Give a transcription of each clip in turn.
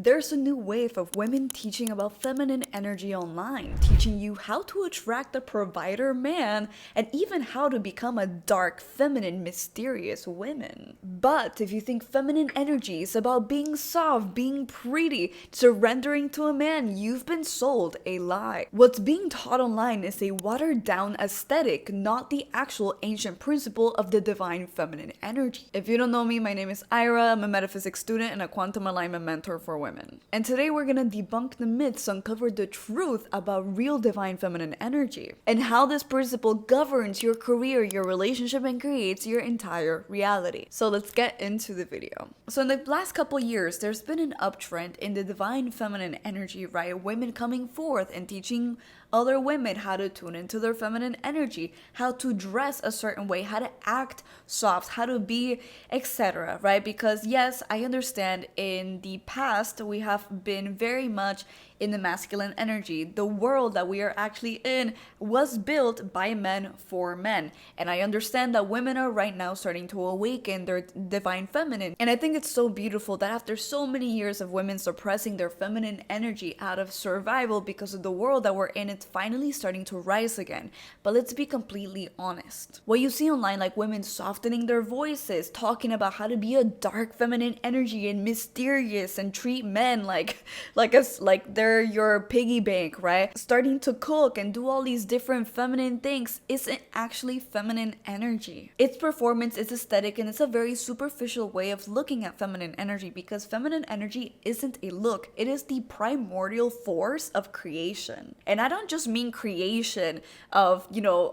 There's a new wave of women teaching about feminine energy online, teaching you how to attract a provider man and even how to become a dark, feminine, mysterious woman. But if you think feminine energy is about being soft, being pretty, surrendering to a man, you've been sold a lie. What's being taught online is a watered down aesthetic, not the actual ancient principle of the divine feminine energy. If you don't know me, my name is Ira. I'm a metaphysics student and a quantum alignment mentor for women. And today we're gonna debunk the myths, uncover the truth about real divine feminine energy, and how this principle governs your career, your relationship, and creates your entire reality. So let's get into the video. So in the last couple years, there's been an uptrend in the divine feminine energy, right? Women coming forth and teaching other women how to tune into their feminine energy, how to dress a certain way, how to act soft, how to be, etc., right? Because yes, I understand in the past we have been very much in the masculine energy. The world that we are actually in was built by men for men. And I understand that women are right now starting to awaken their divine feminine. And I think it's so beautiful that after so many years of women suppressing their feminine energy out of survival because of the world that we're in, it's finally starting to rise again. But let's be completely honest. What you see online, like women softening their voices, talking about how to be a dark feminine energy and mysterious and treat men like they're your piggy bank, right? Starting to cook and do all these different feminine things isn't actually feminine energy. It's performance, it's aesthetic, and it's a very superficial way of looking at feminine energy, because feminine energy isn't a look, it is the primordial force of creation. And I don't just mean creation of,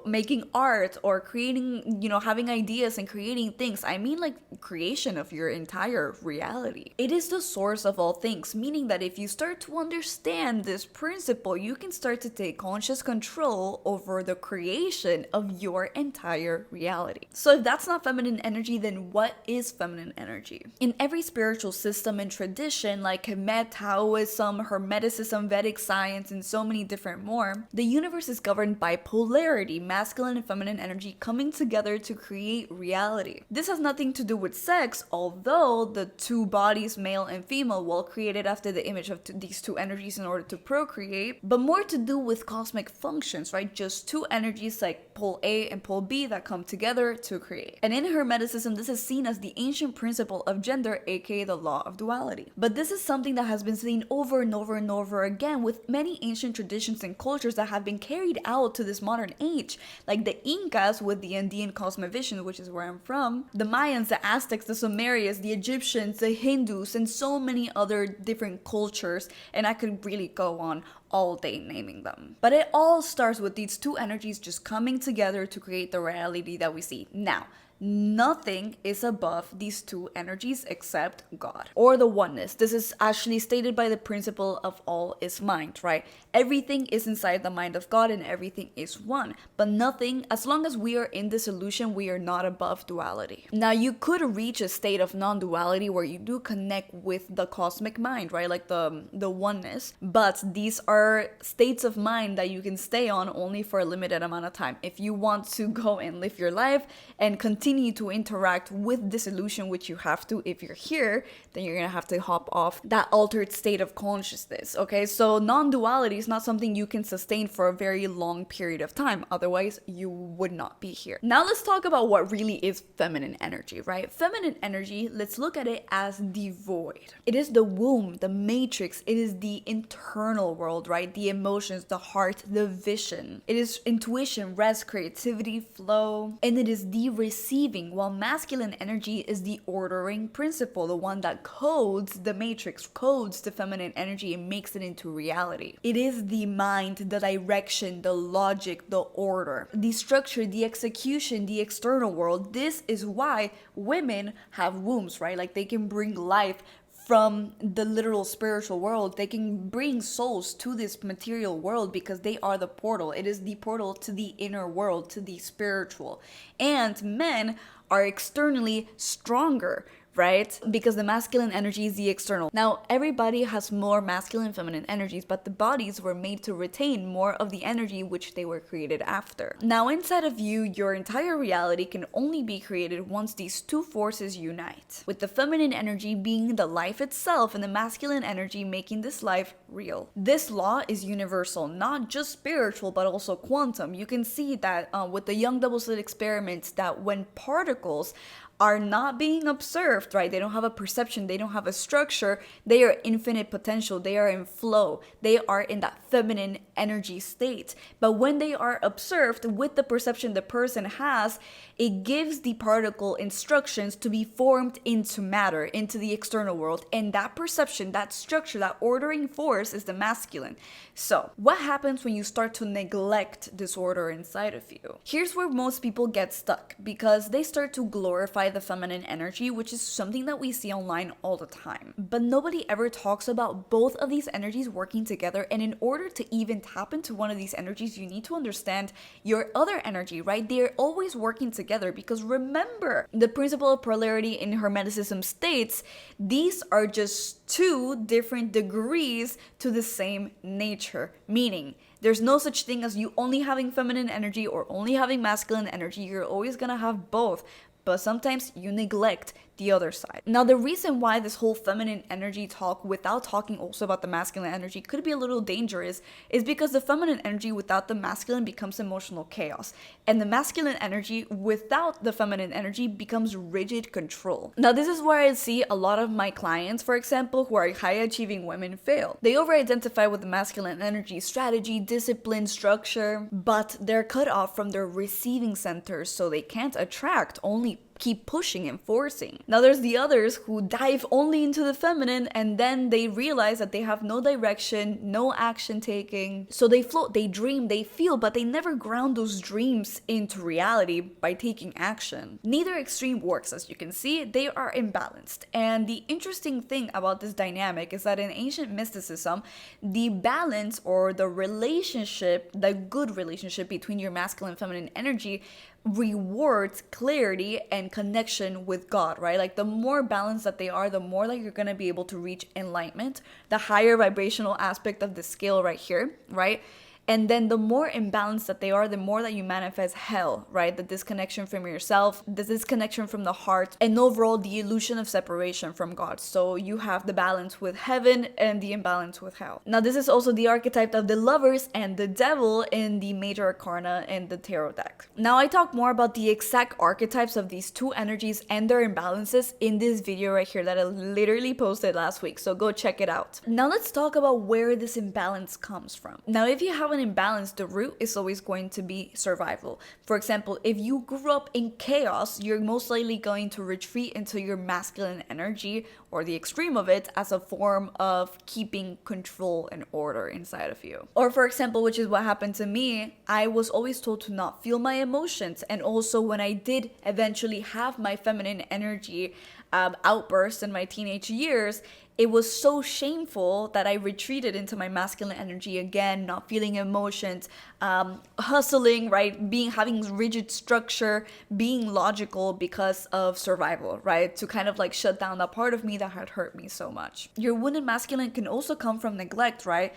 making art or creating, having ideas and creating things. I mean like creation of your entire reality. It is the source of all things, meaning that if you start to understand this principle, you can start to take conscious control over the creation of your entire reality. So if that's not feminine energy, then what is feminine energy? In every spiritual system and tradition, like Kemet, Taoism, Hermeticism, Vedic science, and so many different more, the universe is governed by polarity, masculine and feminine energy coming together to create reality. This has nothing to do with sex, although the two bodies, male and female, were created after the image of these two energies in order to procreate, but more to do with cosmic functions, right? Just two energies like pole A and pole B that come together to create. And in Hermeticism, this is seen as the ancient principle of gender, aka the law of duality. But this is something that has been seen over and over and over again with many ancient traditions and cultures that have been carried out to this modern age, like the Incas with the Andean cosmovision, which is where I'm from, the Mayans, the Aztecs, the Sumerians, the Egyptians, the Hindus, and so many other different cultures, and I could really go on all day naming them. But it all starts with these two energies just coming together to create the reality that we see now. Nothing is above these two energies except God, or the oneness. This is actually stated by the principle of all is mind, right? Everything is inside the mind of God and everything is one. But nothing, as long as we are in this illusion, we are not above duality. Now, you could reach a state of non-duality where you do connect with the cosmic mind, right? Like the oneness. But these are states of mind that you can stay on only for a limited amount of time. If you want to go and live your life and continue to interact with this illusion, which you have to if you're here, then you're gonna have to hop off that altered state of consciousness. Okay, so non-duality is not something you can sustain for a very long period of time, otherwise you would not be here. Now let's talk about what really is feminine energy, right? Feminine energy, let's look at it as the void. It is the womb, the matrix, it is the internal world, right? The emotions, the heart, the vision. It is intuition, rest, creativity, flow, and it is the receiving, while masculine energy is the ordering principle, the one that codes the matrix, codes the feminine energy and makes it into reality. It is the mind, the direction, the logic, the order, the structure, the execution, the external world. This is why women have wombs, right? Like they can bring life from the literal spiritual world. They can bring souls to this material world because they are the portal. It is the portal to the inner world, to the spiritual. And men are externally stronger, right? Because the masculine energy is the external. Now, everybody has more masculine and feminine energies, but the bodies were made to retain more of the energy which they were created after. Now, inside of you, your entire reality can only be created once these two forces unite, with the feminine energy being the life itself and the masculine energy making this life real. This law is universal, not just spiritual, but also quantum. You can see that with the young double slit experiments, that when particles are not being observed, right? They don't have a perception, they don't have a structure, they are infinite potential, they are in flow, they are in that feminine energy state. But when they are observed with the perception the person has, it gives the particle instructions to be formed into matter, into the external world. And that perception, that structure, that ordering force is the masculine. So, what happens when you start to neglect this order inside of you? Here's where most people get stuck, because they start to glorify the feminine energy, which is something that we see online all the time. But nobody ever talks about both of these energies working together. And in order to even tap into one of these energies, you need to understand your other energy, right? They're always working together, because remember, the principle of polarity in Hermeticism states these are just two different degrees to the same nature, meaning there's no such thing as you only having feminine energy or only having masculine energy. You're always gonna have both, but sometimes you neglect the other side. Now, the reason why this whole feminine energy talk without talking also about the masculine energy could be a little dangerous is because the feminine energy without the masculine becomes emotional chaos, and the masculine energy without the feminine energy becomes rigid control. Now, this is where I see a lot of my clients, for example, who are high achieving women fail. They over-identify with the masculine energy, strategy, discipline, structure, but they're cut off from their receiving centers, so they can't attract, only keep pushing and forcing. Now there's the others who dive only into the feminine, and then they realize that they have no direction, no action taking. So they float, they dream, they feel, but they never ground those dreams into reality by taking action. Neither extreme works, as you can see. They are imbalanced. And the interesting thing about this dynamic is that in ancient mysticism, the balance or the relationship, the good relationship between your masculine and feminine energy rewards clarity and connection with God, right? Like the more balanced that they are, the more that you're going to be able to reach enlightenment, the higher vibrational aspect of the scale right here, right? And then the more imbalanced that they are, the more that you manifest hell, right? The disconnection from yourself, the disconnection from the heart, and overall the illusion of separation from God. So you have the balance with heaven and the imbalance with hell. Now, this is also the archetype of the lovers and the devil in the major arcana and the tarot deck. Now, I talk more about the exact archetypes of these two energies and their imbalances in this video right here that I literally posted last week. So go check it out. Now, let's talk about where this imbalance comes from. Now, if you have an imbalance, the root is always going to be survival. For example, if you grew up in chaos, you're most likely going to retreat into your masculine energy or the extreme of it as a form of keeping control and order inside of you. Or for example, which is what happened to me, I was always told to not feel my emotions. And also when I did eventually have my feminine energy outburst in my teenage years, it was so shameful that I retreated into my masculine energy again, not feeling emotions, hustling, right? Having rigid structure, being logical because of survival, right? To kind of like shut down that part of me that had hurt me so much. Your wounded masculine can also come from neglect, right?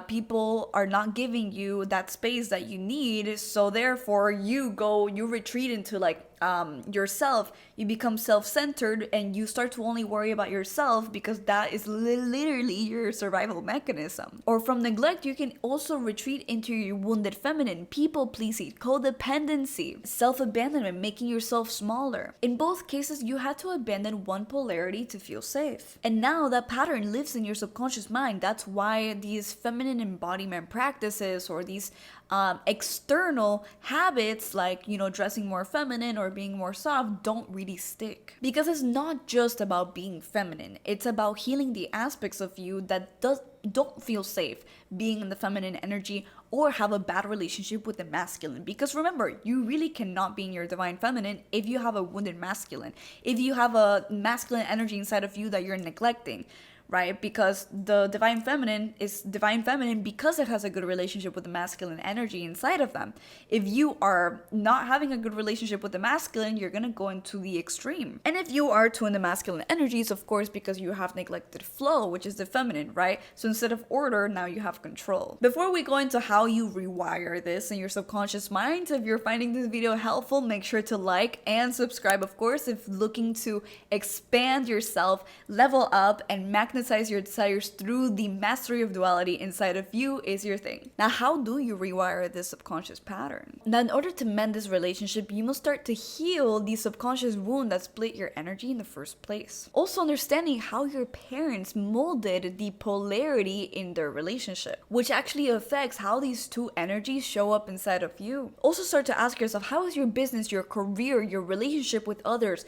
People are not giving you that space that you need, so therefore you retreat into like yourself, you become self-centered and you start to only worry about yourself because that is literally your survival mechanism. Or from neglect, you can also retreat into your wounded feminine, people-pleasing, codependency, self-abandonment, making yourself smaller. In both cases, you had to abandon one polarity to feel safe. And now that pattern lives in your subconscious mind. That's why these feminine embodiment practices or these external habits like, dressing more feminine or being more soft don't really stick. Because it's not just about being feminine. It's about healing the aspects of you that don't feel safe being in the feminine energy or have a bad relationship with the masculine. Because remember, you really cannot be in your divine feminine if you have a wounded masculine. If you have a masculine energy inside of you that you're neglecting. right? Because the divine feminine is divine feminine because it has a good relationship with the masculine energy inside of them. If you are not having a good relationship with the masculine, you're gonna go into the extreme. And if you are to in the masculine energies, of course, because you have neglected flow, which is the feminine, right? So instead of order, now you have control. Before we go into how you rewire this in your subconscious mind, if you're finding this video helpful, make sure to like and subscribe, of course, if looking to expand yourself, level up, and magnetize your desires through the mastery of duality inside of you is your thing. Now, how do you rewire this subconscious pattern? Now, in order to mend this relationship, you must start to heal the subconscious wound that split your energy in the first place. Also, understanding how your parents molded the polarity in their relationship, which actually affects how these two energies show up inside of you. Also, start to ask yourself, how is your business, your career, your relationship with others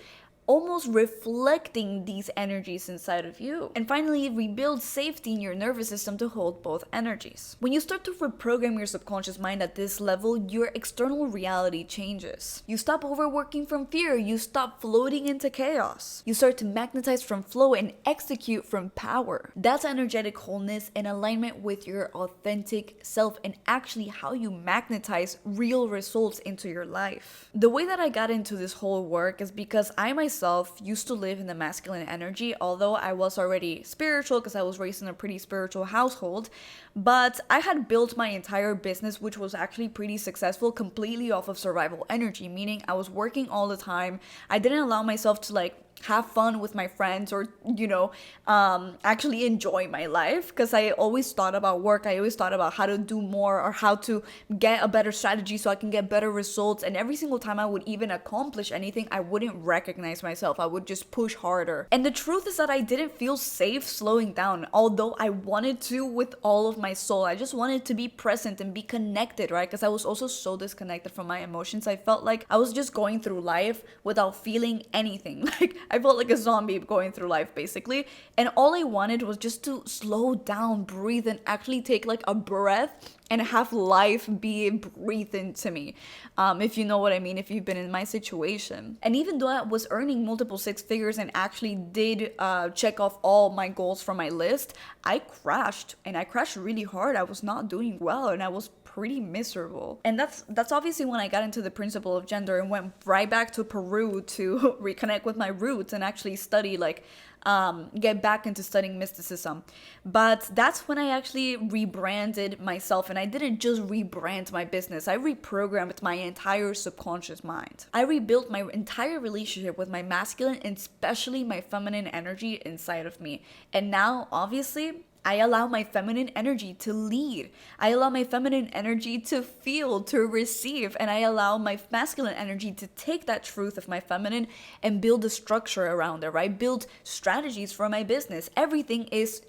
almost reflecting these energies inside of you? And finally, rebuild safety in your nervous system to hold both energies. When you start to reprogram your subconscious mind at this level, your external reality changes. You stop overworking from fear, you stop floating into chaos. You start to magnetize from flow and execute from power. That's energetic wholeness and alignment with your authentic self, and actually how you magnetize real results into your life. The way that I got into this whole work is because I myself used to live in the masculine energy, although I was already spiritual because I was raised in a pretty spiritual household. But I had built my entire business, which was actually pretty successful, completely off of survival energy, meaning I was working all the time. I didn't allow myself to have fun with my friends or actually enjoy my life, because I always thought about work. I always thought about how to do more or how to get a better strategy so I can get better results, and every single time I would even accomplish anything, I wouldn't recognize myself. I would just push harder. And the truth is that I didn't feel safe slowing down, although I wanted to with all of my soul. I just wanted to be present and be connected, right? Because I was also so disconnected from my emotions. I felt like I was just going through life without feeling anything. I felt like a zombie going through life, basically. And all I wanted was just to slow down, breathe, and actually take a breath and have life be breathed into me. If you know what I mean, if you've been in my situation. And even though I was earning multiple six figures and actually did check off all my goals from my list, I crashed, and I crashed really hard. I was not doing well, and I was pretty miserable. And that's obviously when I got into the principle of gender and went right back to Peru to reconnect with my roots and actually study get back into studying mysticism. But that's when I actually rebranded myself, and I didn't just rebrand my business. I reprogrammed my entire subconscious mind. I rebuilt my entire relationship with my masculine and especially my feminine energy inside of me. And now, obviously, I allow my feminine energy to lead. I allow my feminine energy to feel, to receive, and I allow my masculine energy to take that truth of my feminine and build a structure around it, right? Build strategies for my business. Everything is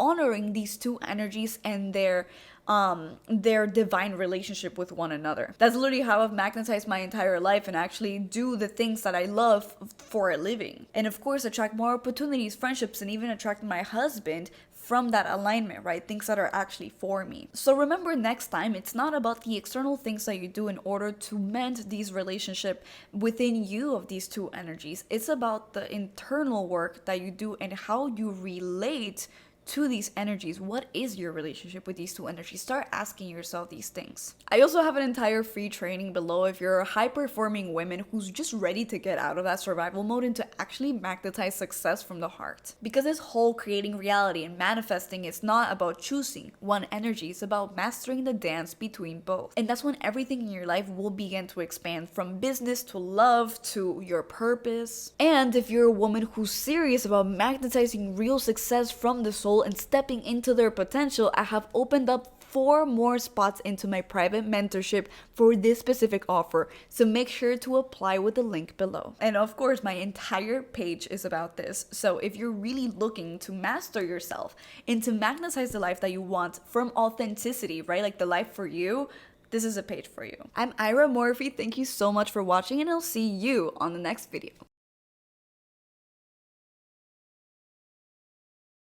honoring these two energies and their divine relationship with one another. That's literally how I've magnetized my entire life and actually do the things that I love for a living. And of course, attract more opportunities, friendships, and even attract my husband from that alignment, right? Things that are actually for me. So remember, next time, it's not about the external things that you do in order to mend these relationships within you of these two energies. It's about the internal work that you do and how you relate to these energies. What is your relationship with these two energies? Start asking yourself these things. I also have an entire free training below if you're a high-performing woman who's just ready to get out of that survival mode and to actually magnetize success from the heart. Because this whole creating reality and manifesting is not about choosing one energy, it's about mastering the dance between both. And that's when everything in your life will begin to expand, from business to love to your purpose. And if you're a woman who's serious about magnetizing real success from the soul and stepping into their potential, I have opened up 4 more spots into my private mentorship for this specific offer. So make sure to apply with the link below. And of course, my entire page is about this. So if you're really looking to master yourself and to magnetize the life that you want from authenticity, right? Like the life for you, this is a page for you. I'm Ira Morphy. Thank you so much for watching, and I'll see you on the next video.